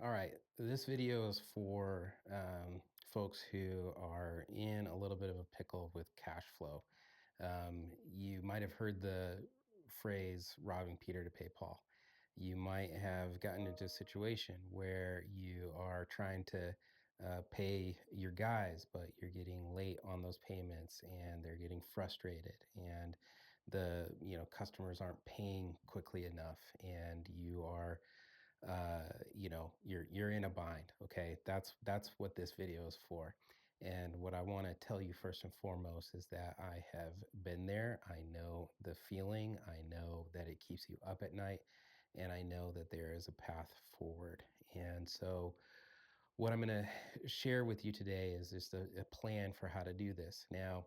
All right, this video is for folks who are in a little bit of a pickle with cash flow. You might have heard the phrase robbing Peter to pay Paul. You might have gotten into a situation where you are trying to pay your guys, but you're getting late on those payments and they're getting frustrated and the customers aren't paying quickly enough and you are you're in a bind. Okay, that's what this video is for. And what I want to tell you first and foremost is that I have been there. I know the feeling. I know that it keeps you up at night, and I know that there is a path forward. And so what I'm going to share with you today is just a plan for how to do this. Now,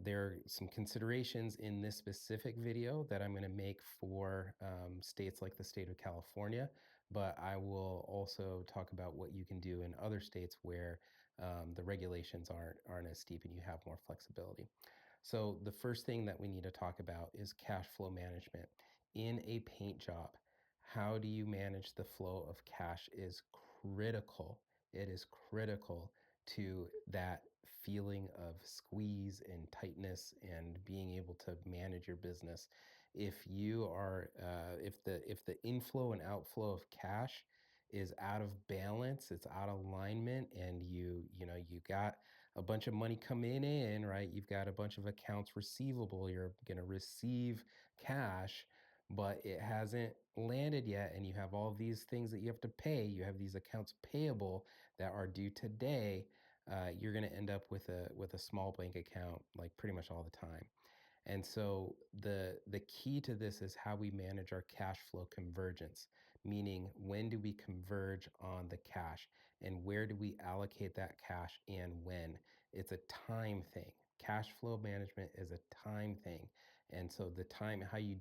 there are some considerations in this specific video that I'm going to make for states like the state of California, but I will also talk about what you can do in other states where the regulations aren't as steep and you have more flexibility. So the first thing that we need to talk about is cash flow management. In a paint job, how do you manage the flow of cash is critical. It is critical to that feeling of squeeze and tightness and being able to manage your business. If you are, if the inflow and outflow of cash is out of balance, it's out of alignment, and you got a bunch of money coming in, right? You've got a bunch of accounts receivable. You're going to receive cash, but it hasn't landed yet. And you have all these things that you have to pay. You have these accounts payable that are due today. You're going to end up with a small bank account like pretty much all the time. And so the key to this is how we manage our cash flow convergence, meaning when do we converge on the cash and where do we allocate that cash and when? It's a time thing. Cash flow management is a time thing. And so the time how you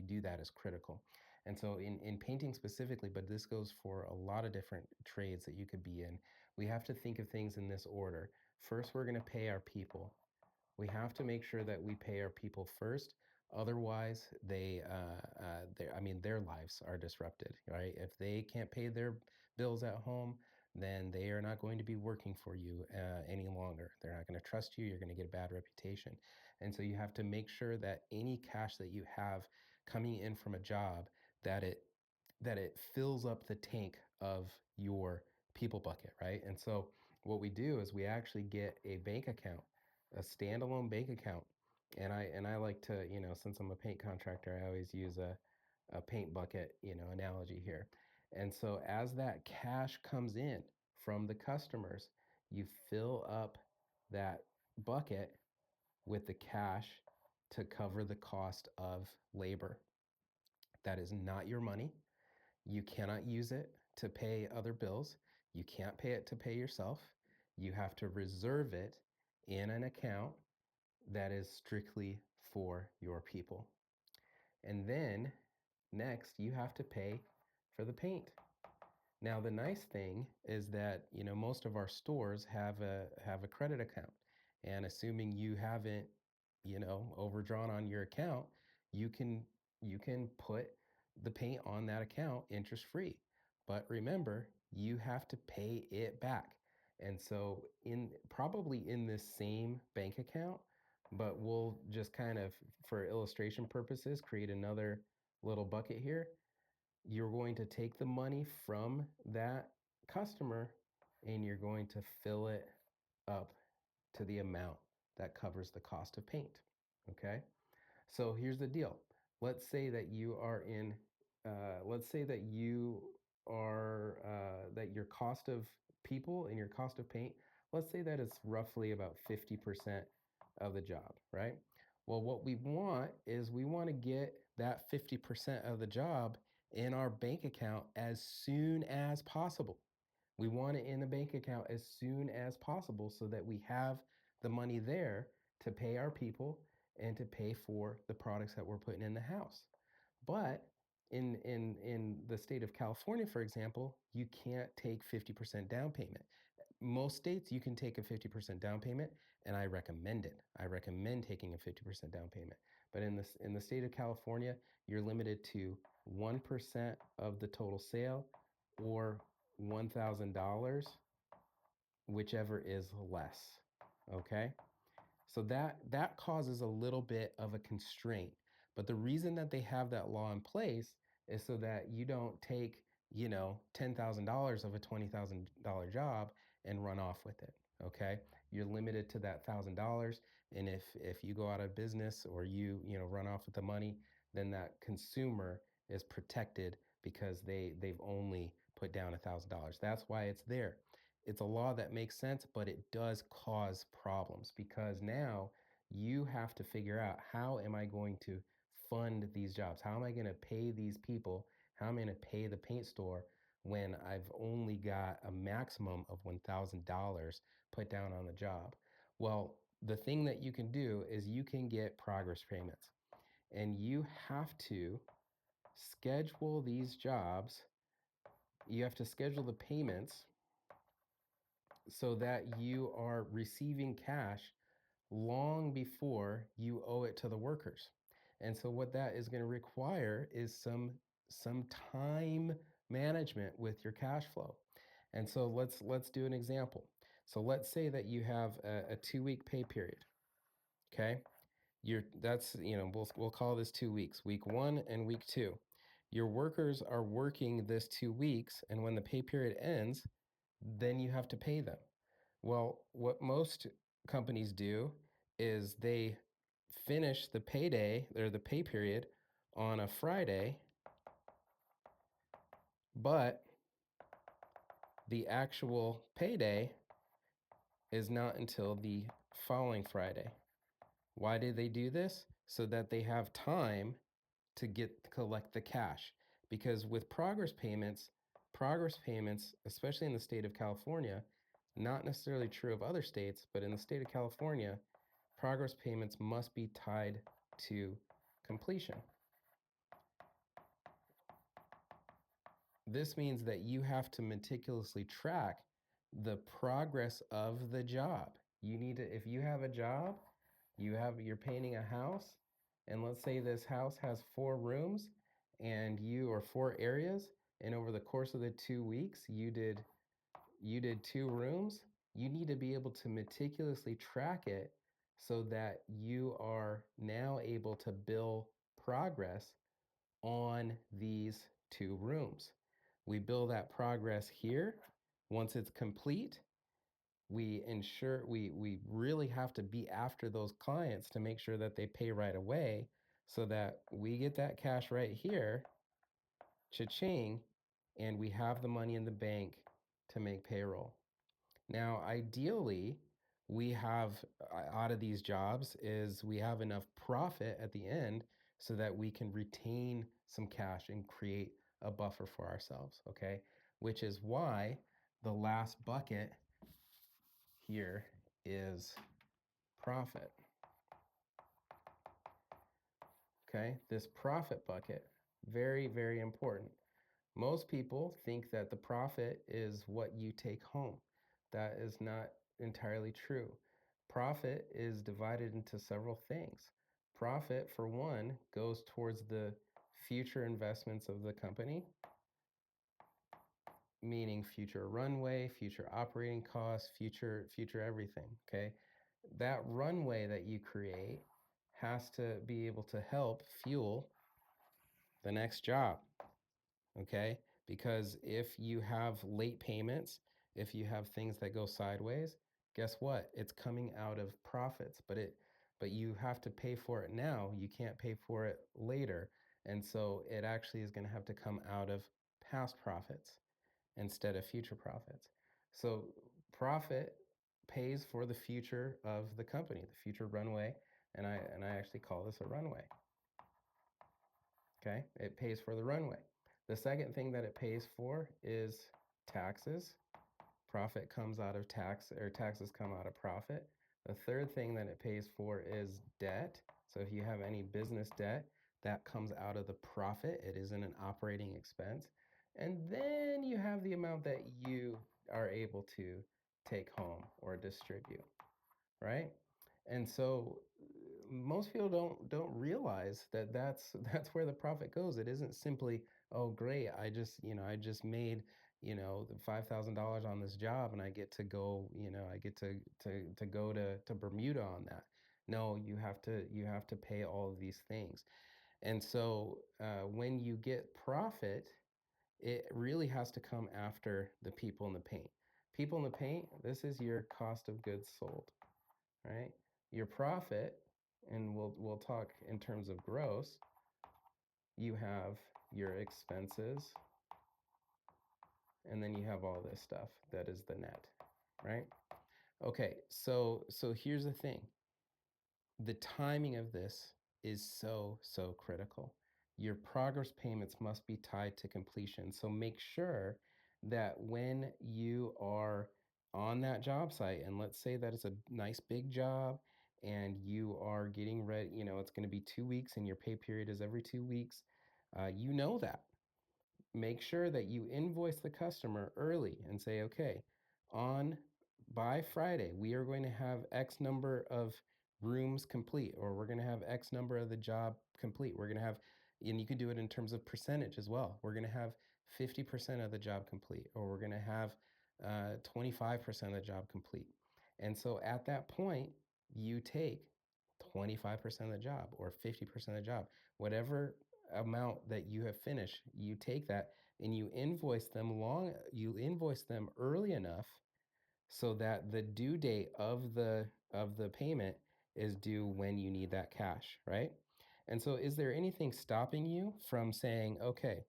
do that is critical. And so in painting specifically, but this goes for a lot of different trades that you could be in, we have to think of things in this order. First, we're going to pay our people. We have to make sure that we pay our people first. Otherwise, I mean, their lives are disrupted, right? If they can't pay their bills at home, then they are not going to be working for you any longer. They're not going to trust you. You're going to get a bad reputation. And so you have to make sure that any cash that you have coming in from a job, that it fills up the tank of your people bucket, right? And so what we do is we actually get a bank account, a standalone bank account. And I like to, since I'm a paint contractor, I always use a paint bucket, analogy here. And so as that cash comes in from the customers, you fill up that bucket with the cash to cover the cost of labor. That is not your money. You cannot use it to pay other bills. You can't pay it to pay yourself. You have to reserve it in an account that is strictly for your people. And then next, you have to pay for the paint. Now, the nice thing is that, most of our stores have a credit account. And assuming you haven't, overdrawn on your account, you can you can put the paint on that account interest free. But remember, you have to pay it back. And so probably in this same bank account, but we'll just kind of, for illustration purposes, create another little bucket here. You're going to take the money from that customer and you're going to fill it up to the amount that covers the cost of paint. Okay. So here's the deal. Let's say that you are in, let's say that you are, that your cost of people and your cost of paint, let's say that it's roughly about 50% of the job, right? Well, what we want is we want to get that 50% of the job in our bank account as soon as possible. We want it in the bank account as soon as possible so that we have the money there to pay our people and to pay for the products that we're putting in the house. But in the state of California, for example, you can't take 50% down payment. Most states you can take a 50% down payment, and I recommend it. I recommend taking a 50% down payment. But in the state of California, you're limited to 1% of the total sale or $1,000, whichever is less. Okay? So that causes a little bit of a constraint. But the reason that they have that law in place is so that you don't take, $10,000 of a $20,000 job and run off with it. Okay? You're limited to that $1,000, and if you go out of business or run off with the money, then that consumer is protected because they've only put down $1,000. That's why it's there. It's a law that makes sense, but it does cause problems because now you have to figure out, how am I going to fund these jobs? How am I going to pay these people? How am I going to pay the paint store when I've only got a maximum of $1,000 put down on the job? Well, the thing that you can do is you can get progress payments, and you have to schedule these jobs. You have to schedule the payments so that you are receiving cash long before you owe it to the workers. And so what that is going to require is some time management with your cash flow. And so let's do an example. So let's say that you have a 2 week pay period. Okay? We'll call this 2 weeks, week 1 and week 2. Your workers are working this 2 weeks, and when the pay period ends, then you have to pay them. Well, what most companies do is they finish the payday or the pay period on a Friday, but the actual payday is not until the following Friday. Why did they do this? So that they have time to collect the cash. Because with progress payments, especially in the state of California, not necessarily true of other states, but in the state of California, progress payments must be tied to completion. This means that you have to meticulously track the progress of the job. If you have a job, you're painting a house, and let's say this house has 4 rooms or 4 areas, and over the course of the 2 weeks, you did 2 rooms. You need to be able to meticulously track it so that you are now able to bill progress on these 2 rooms. We bill that progress here. Once it's complete, we really have to be after those clients to make sure that they pay right away so that we get that cash right here, cha-ching, and we have the money in the bank to make payroll. Now, ideally, we have out of these jobs is we have enough profit at the end so that we can retain some cash and create a buffer for ourselves, okay? Which is why the last bucket here is profit, okay? This profit bucket, very, very important. Most people think that the profit is what you take home. That is not entirely true. Profit is divided into several things. Profit, for one, goes towards the future investments of the company, meaning future runway, future operating costs, future everything, okay? That runway that you create has to be able to help fuel the next job, okay? Because if you have late payments, if you have things that go sideways, guess what? It's coming out of profits, but you have to pay for it now. You can't pay for it later. And so it actually is going to have to come out of past profits instead of future profits. So profit pays for the future of the company, the future runway, and I actually call this a runway. Okay? It pays for the runway. The second thing that it pays for is taxes. Profit comes out of tax, or taxes come out of profit. The third thing that it pays for is debt. So if you have any business debt, that comes out of the profit. It isn't an operating expense. And then you have the amount that you are able to take home or distribute, right? And so most people don't realize that that's where the profit goes. It isn't simply, oh great, I just made the $5,000 on this job and I get to go, I get to go to Bermuda on that. No, you have to pay all of these things. And so when you get profit, it really has to come after the people in the paint. People in the paint, this is your cost of goods sold, right? Your profit, and we'll talk in terms of gross, you have your expenses, and then you have all this stuff that is the net, right? Okay, so here's the thing. The timing of this is so critical. Your progress payments must be tied to completion. So make sure that when you are on that job site, and let's say that it's a nice big job and you are getting ready, it's going to be 2 weeks and your pay period is every 2 weeks, you know that. Make sure that you invoice the customer early and say, okay, on by Friday, we are going to have X number of rooms complete, or we're going to have X number of the job complete. We're going to have, and you can do it in terms of percentage as well. We're going to have 50% of the job complete, or we're going to have 25% of the job complete. And so at that point, you take 25% of the job or 50% of the job, whatever amount that you have finished, you take that and you invoice them early enough so that the due date of the payment is due when you need that cash, right? And so is there anything stopping you from saying, okay,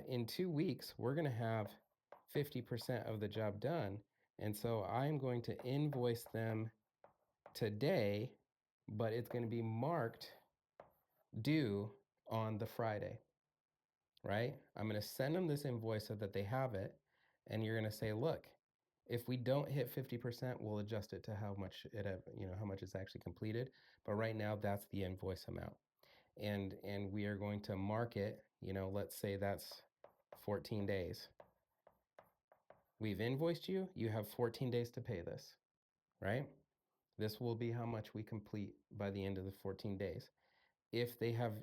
in 2 weeks we're going to have 50% of the job done, and so I'm going to invoice them today, but it's going to be marked due on the Friday, right? I'm going to send them this invoice so that they have it. And you're going to say, look, if we don't hit 50%, we'll adjust it to how much how much is actually completed. But right now, that's the invoice amount. And we are going to mark it, let's say that's 14 days. We've invoiced you, you have 14 days to pay this, right? This will be how much we complete by the end of the 14 days. If they have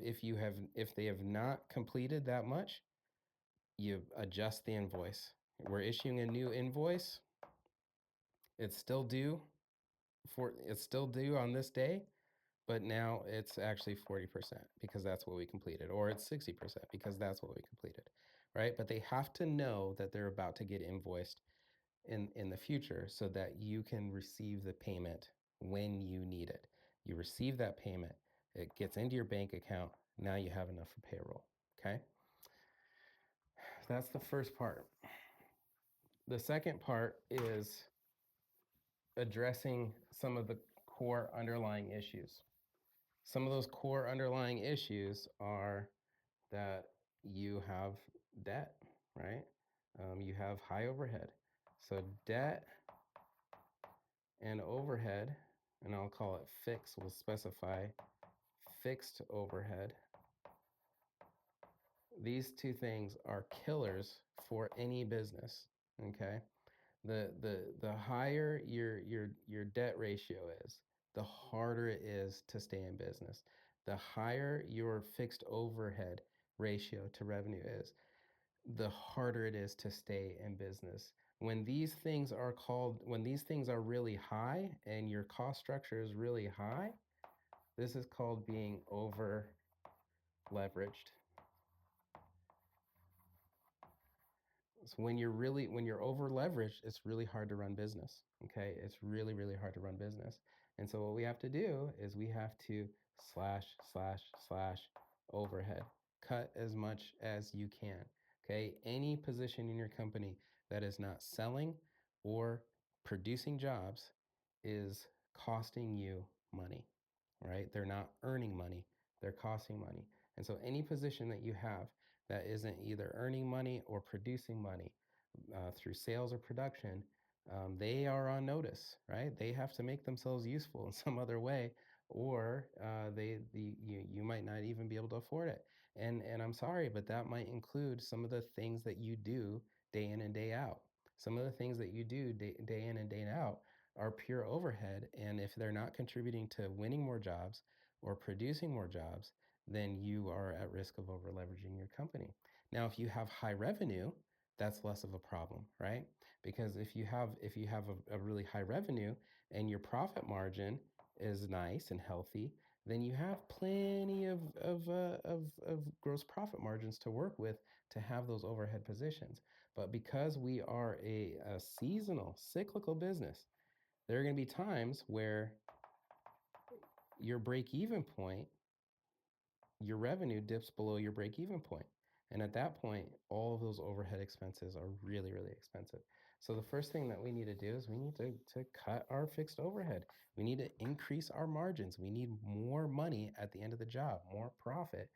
not completed that much, you adjust the invoice. We're issuing a new invoice. It's still due on this day, but now it's actually 40% because that's what we completed, or it's 60% because that's what we completed, right? But they have to know that they're about to get invoiced in the future so that you can receive the payment when you need it. You receive that payment, it gets into your bank account. Now you have enough for payroll. Okay. That's the first part. The second part is addressing some of the core underlying issues. Some of those core underlying issues are that you have debt, right? You have high overhead. So debt and overhead, and I'll call it fixed, we'll specify fixed overhead. These two things are killers for any business, okay? The higher your debt ratio is, the harder it is to stay in business. The higher your fixed overhead ratio to revenue is, the harder it is to stay in business. When these things are really high and your cost structure is really high, this is called being over leveraged. So when you're over leveraged, it's really hard to run business. Okay, it's really hard to run business. And so what we have to do is we have to slash overhead. Cut as much as you can. Okay, any position in your company that is not selling or producing jobs is costing you money, right? They're not earning money, they're costing money. And so any position that you have that isn't either earning money or producing money through sales or production, they are on notice, right? They have to make themselves useful in some other way, or you might not even be able to afford it. And I'm sorry, but that might include some of the things that you do day in and day out. Some of the things that you do day in and day out are pure overhead, and if they're not contributing to winning more jobs or producing more jobs, then you are at risk of over leveraging your company. Now, if you have high revenue, that's less of a problem, right? Because if you have a really high revenue and your profit margin is nice and healthy, then you have plenty of gross profit margins to work with to have those overhead positions. But because we are a seasonal, cyclical business, there are going to be times where your break even point, your revenue dips below your break even point. And at that point, all of those overhead expenses are really, really expensive. So the first thing that we need to do is we need to cut our fixed overhead. We need to increase our margins. We need more money at the end of the job, more profit,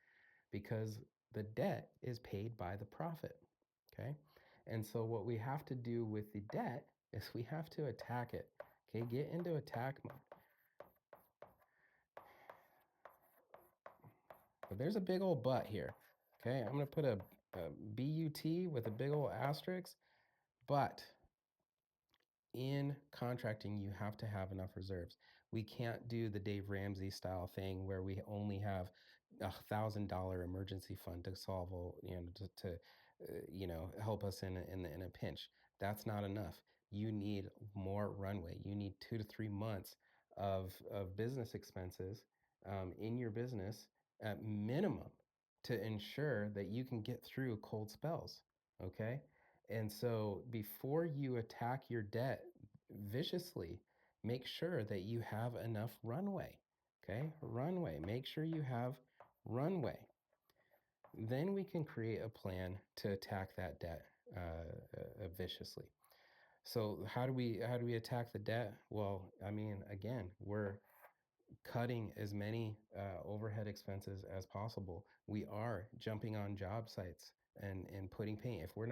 because the debt is paid by the profit. Okay. And so what we have to do with the debt is we have to attack it. Okay. Get into attack mode. But there's a big old but here. Okay. I'm going to put a BUT with a big old asterisk. But in contracting, you have to have enough reserves. We can't do the Dave Ramsey style thing where we only have $1,000 emergency fund to solve, help us in a pinch. That's not enough. You need more runway. You need 2 to 3 months of business expenses in your business at minimum to ensure that you can get through cold spells. Okay. And so before you attack your debt viciously, make sure that you have enough runway. Okay, runway. Make sure you have runway. Then we can create a plan to attack that debt viciously. So how do we attack the debt? Well, I mean, again, we're cutting as many overhead expenses as possible. We are jumping on job sites and putting paint. If we're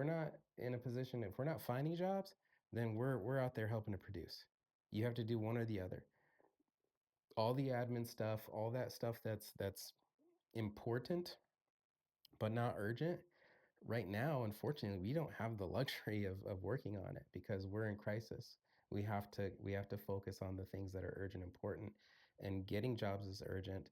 not in a position, if we're not finding jobs, then we're out there helping to produce. You have to do one or the other. All the admin stuff, all that stuff that's important but not urgent. Right now, unfortunately, we don't have the luxury of working on it because we're in crisis. We have to focus on the things that are urgent, important, and getting jobs is urgent.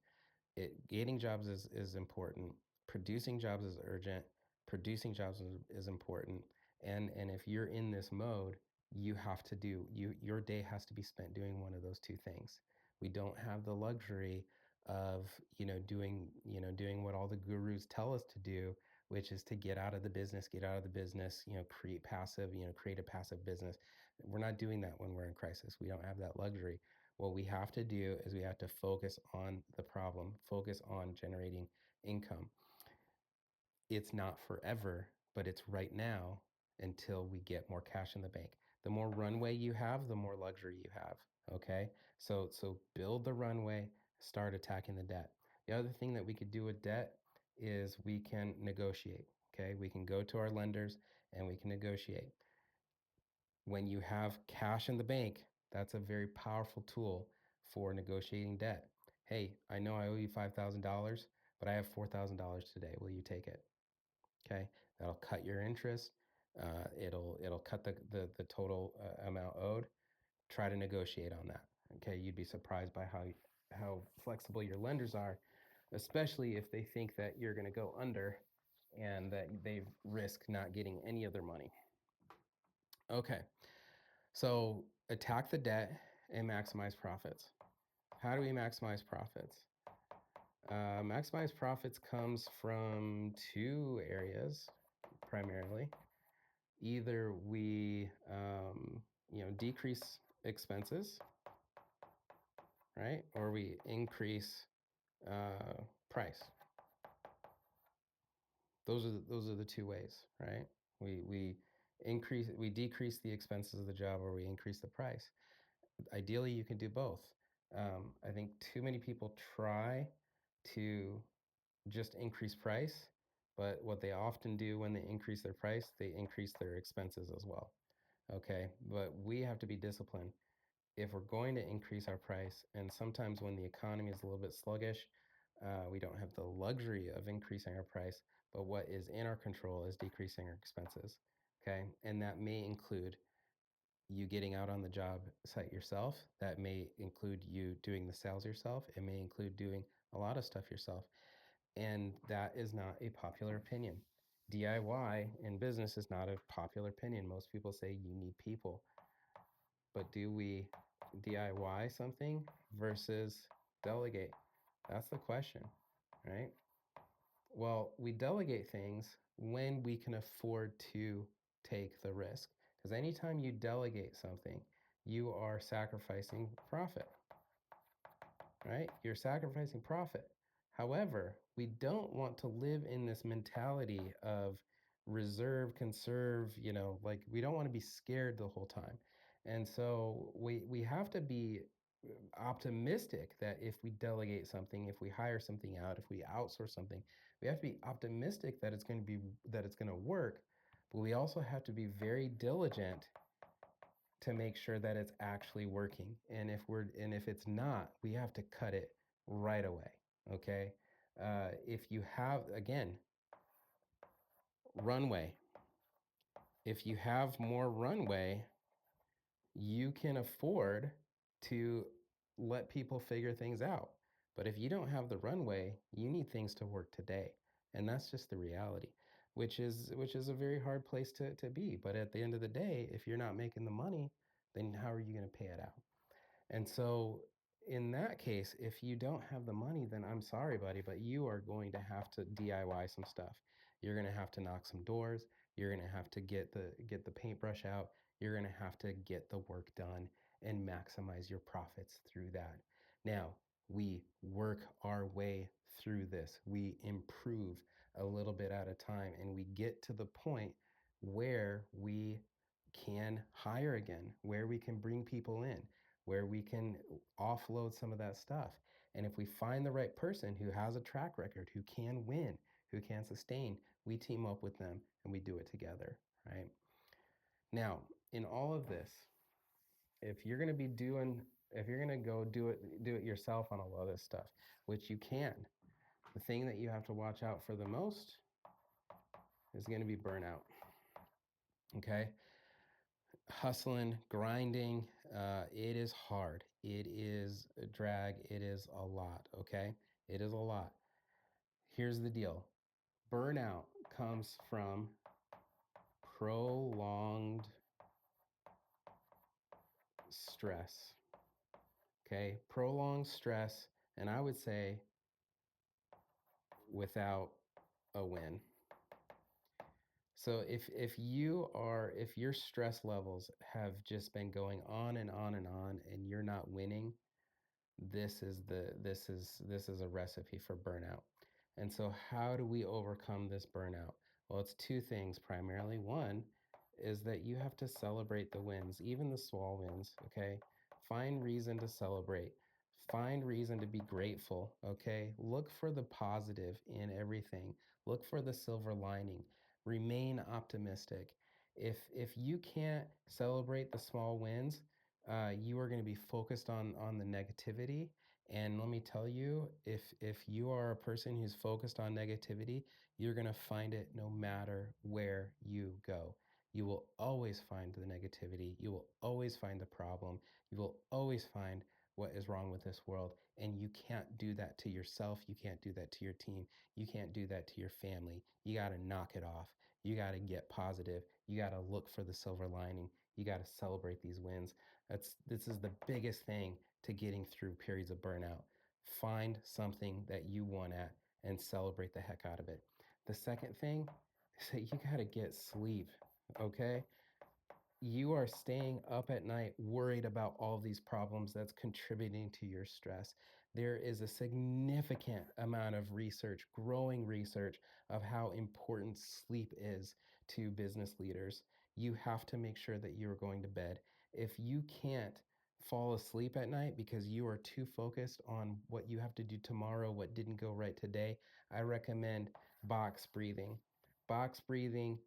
Getting jobs is important. Producing jobs is urgent. Producing jobs is important. And if you're in this mode, you have to do your day has to be spent doing one of those two things. We don't have the luxury of doing what all the gurus tell us to do, which is to get out of the business, create a passive business. We're not doing that when we're in crisis. We don't have that luxury. What we have to do is we have to focus on the problem, focus on generating income. It's not forever, but it's right now until we get more cash in the bank. The more runway you have, the more luxury you have. Okay. So build the runway, start attacking the debt. The other thing that we could do with debt is we can negotiate. Okay. We can go to our lenders and we can negotiate. When you have cash in the bank, that's a very powerful tool for negotiating debt. Hey, I know I owe you $5,000, but I have $4,000 today. Will you take it? Okay, that'll cut your interest. It'll cut the total amount owed. Try to negotiate on that. Okay, you'd be surprised by how flexible your lenders are, especially if they think that you're going to go under and that they risk not getting any of their money. Okay, so attack the debt and maximize profits. How do we maximize profits? Maximize profits comes from two areas primarily. Either we, decrease expenses, right, or we increase price. Those are the two ways, right? We decrease the expenses of the job, or we increase the price. Ideally, you can do both. I think too many people try to just increase price, but what they often do when they increase their price, they increase their expenses as well. Okay, but we have to be disciplined. If we're going to increase our price, and sometimes when the economy is a little bit sluggish, we don't have the luxury of increasing our price, but what is in our control is decreasing our expenses. Okay, and that may include you getting out on the job site yourself. That may include you doing the sales yourself. It may include doing a lot of stuff yourself. And that is not a popular opinion. DIY in business is not a popular opinion. Most people say you need people, but do we DIY something versus delegate? That's the question, right? Well, we delegate things when we can afford to take the risk. Because anytime you delegate something, you are sacrificing profit, right? You're sacrificing profit. However, we don't want to live in this mentality of reserve, conserve, like we don't want to be scared the whole time. And so we have to be optimistic that if we delegate something, if we hire something out, if we outsource something, we have to be optimistic that it's going to work, but we also have to be very diligent to make sure that it's actually working. And if it's not, we have to cut it right away. Okay. If you have, again, runway, if you have more runway, you can afford to let people figure things out. But if you don't have the runway, you need things to work today. And that's just the reality, which is a very hard place to be. But at the end of the day, if you're not making the money, then how are you going to pay it out? And so, in that case, if you don't have the money, then I'm sorry, buddy, but you are going to have to DIY some stuff. You're going to have to knock some doors. You're going to have to get the paintbrush out. You're going to have to get the work done and maximize your profits through that. Now, we work our way through this. We improve a little bit at a time and we get to the point where we can hire again, where we can bring people in, where we can offload some of that stuff. And if we find the right person who has a track record, who can win, who can sustain, we team up with them and we do it together, right? Now, in all of this, if you're going to be doing, if you're going to go do it yourself on all of this stuff, which you can, the thing that you have to watch out for the most is going to be burnout. Okay. Hustling, grinding, it is hard. It is a drag. It is a lot. Okay. It is a lot. Here's the deal: burnout comes from prolonged stress. Okay. Prolonged stress. And I would say without a win. So if your stress levels have just been going on and on and on and you're not winning, this is a recipe for burnout. And so how do we overcome this burnout? Well, it's two things primarily. One is that you have to celebrate the wins, even the small wins, okay? Find reason to celebrate. Find reason to be grateful, okay? Look for the positive in everything. Look for the silver lining. Remain optimistic. If you can't celebrate the small wins, you are going to be focused on the negativity. And let me tell you, if you are a person who's focused on negativity, you're going to find it no matter where you go. You will always find the negativity. You will always find the problem. You will always find what is wrong with this world. And you can't do that to yourself. You can't do that to your team. You can't do that to your family. You got to knock it off. You got to get positive. You got to look for the silver lining. You got to celebrate these wins. This is the biggest thing to getting through periods of burnout. Find something that you want at and celebrate the heck out of it. The second thing is that you got to get sleep, okay? You are staying up at night worried about all these problems that's contributing to your stress. There is a significant amount of research, growing research, of how important sleep is to business leaders. You have to make sure that you are going to bed. If you can't fall asleep at night because you are too focused on what you have to do tomorrow, what didn't go right today, I recommend box breathing. Box breathing,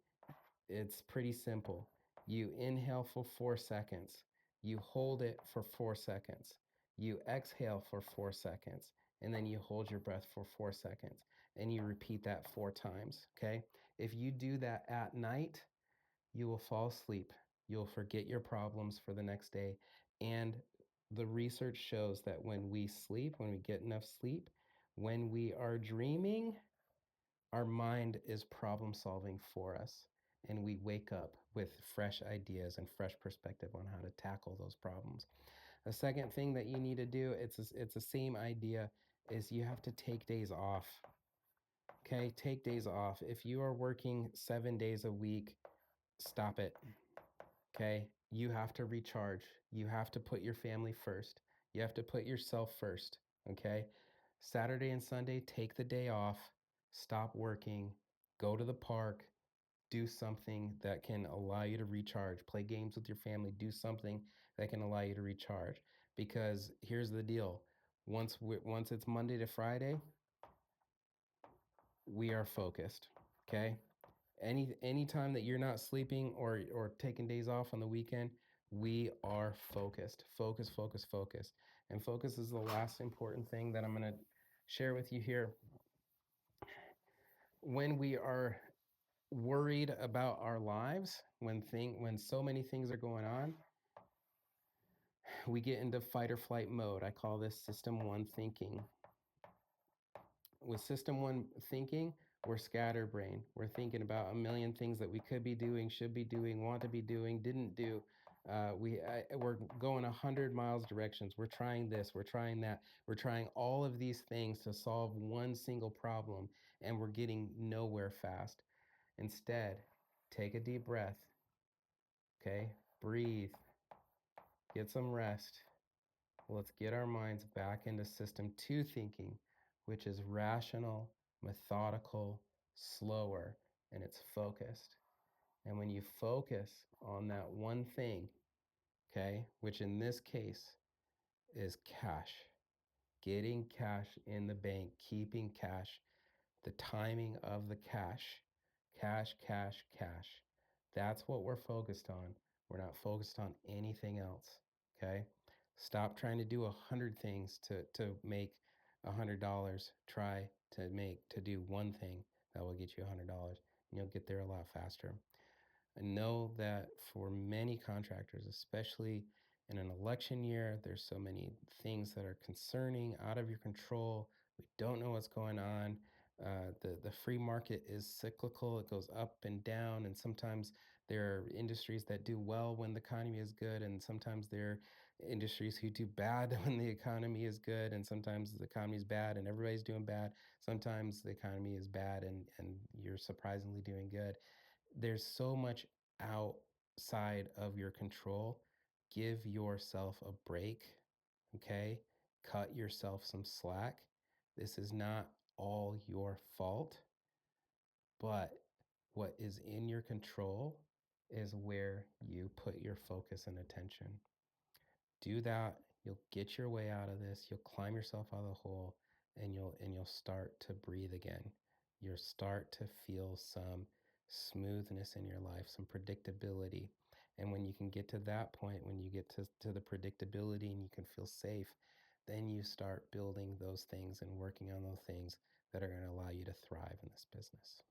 it's pretty simple. You inhale for 4 seconds, you hold it for 4 seconds, you exhale for 4 seconds, and then you hold your breath for 4 seconds, and you repeat that 4 times. Okay. If you do that at night, you will fall asleep. You'll forget your problems for the next day. And the research shows that when we sleep, when we get enough sleep, when we are dreaming, Our mind is problem solving for us, and we wake up with fresh ideas and fresh perspective on how to tackle those problems. The second thing that you need to do, it's the same idea, is you have to take days off. Okay, take days off. If you are working 7 days a week, stop it. Okay, you have to recharge. You have to put your family first. You have to put yourself first. Okay, Saturday and Sunday, take the day off, stop working, go to the park, do something that can allow you to recharge. Play games with your family, do something that can allow you to recharge. Because here's the deal, once it's Monday to Friday, we are focused. Okay, any time that you're not sleeping or taking days off on the weekend, we are focused. Focus, focus, focus. And focus is the last important thing that I'm going to share with you here. When we are worried about our lives, when so many things are going on, we get into fight or flight mode. I call this system 1 thinking. With system 1 thinking, we're scatterbrain. We're thinking about a million things that we could be doing, should be doing, want to be doing, didn't do. We're going 100 miles directions. We're trying this, we're trying that. We're trying all of these things to solve one single problem, and we're getting nowhere fast. Instead, take a deep breath. Okay, breathe, get some rest. Let's get our minds back into system 2 thinking, which is rational, methodical, slower, and it's focused. And when you focus on that one thing, okay, which in this case is cash, getting cash in the bank, keeping cash, the timing of the cash, cash, cash, cash. That's what we're focused on. We're not focused on anything else. Okay. Stop trying to do 100 things to make $100. Try to do one thing that will get you $100, and you'll get there a lot faster. I know that for many contractors, especially in an election year, there's so many things that are concerning, out of your control. We don't know what's going on. The free market is cyclical, it goes up and down, and sometimes there are industries that do well when the economy is good, and sometimes there are industries who do bad when the economy is good, and sometimes the economy is bad and everybody's doing bad. Sometimes the economy is bad and you're surprisingly doing good. There's so much outside of your control. Give yourself a break, okay? Cut yourself some slack. This is not all your fault, but what is in your control is where you put your focus and attention. Do that, you'll get your way out of this, you'll climb yourself out of the hole, and you'll start to breathe again. You'll start to feel some smoothness in your life, some predictability. And when you can get to that point, when you get to the predictability and you can feel safe, then you start building those things and working on those things that are going to allow you to thrive in this business.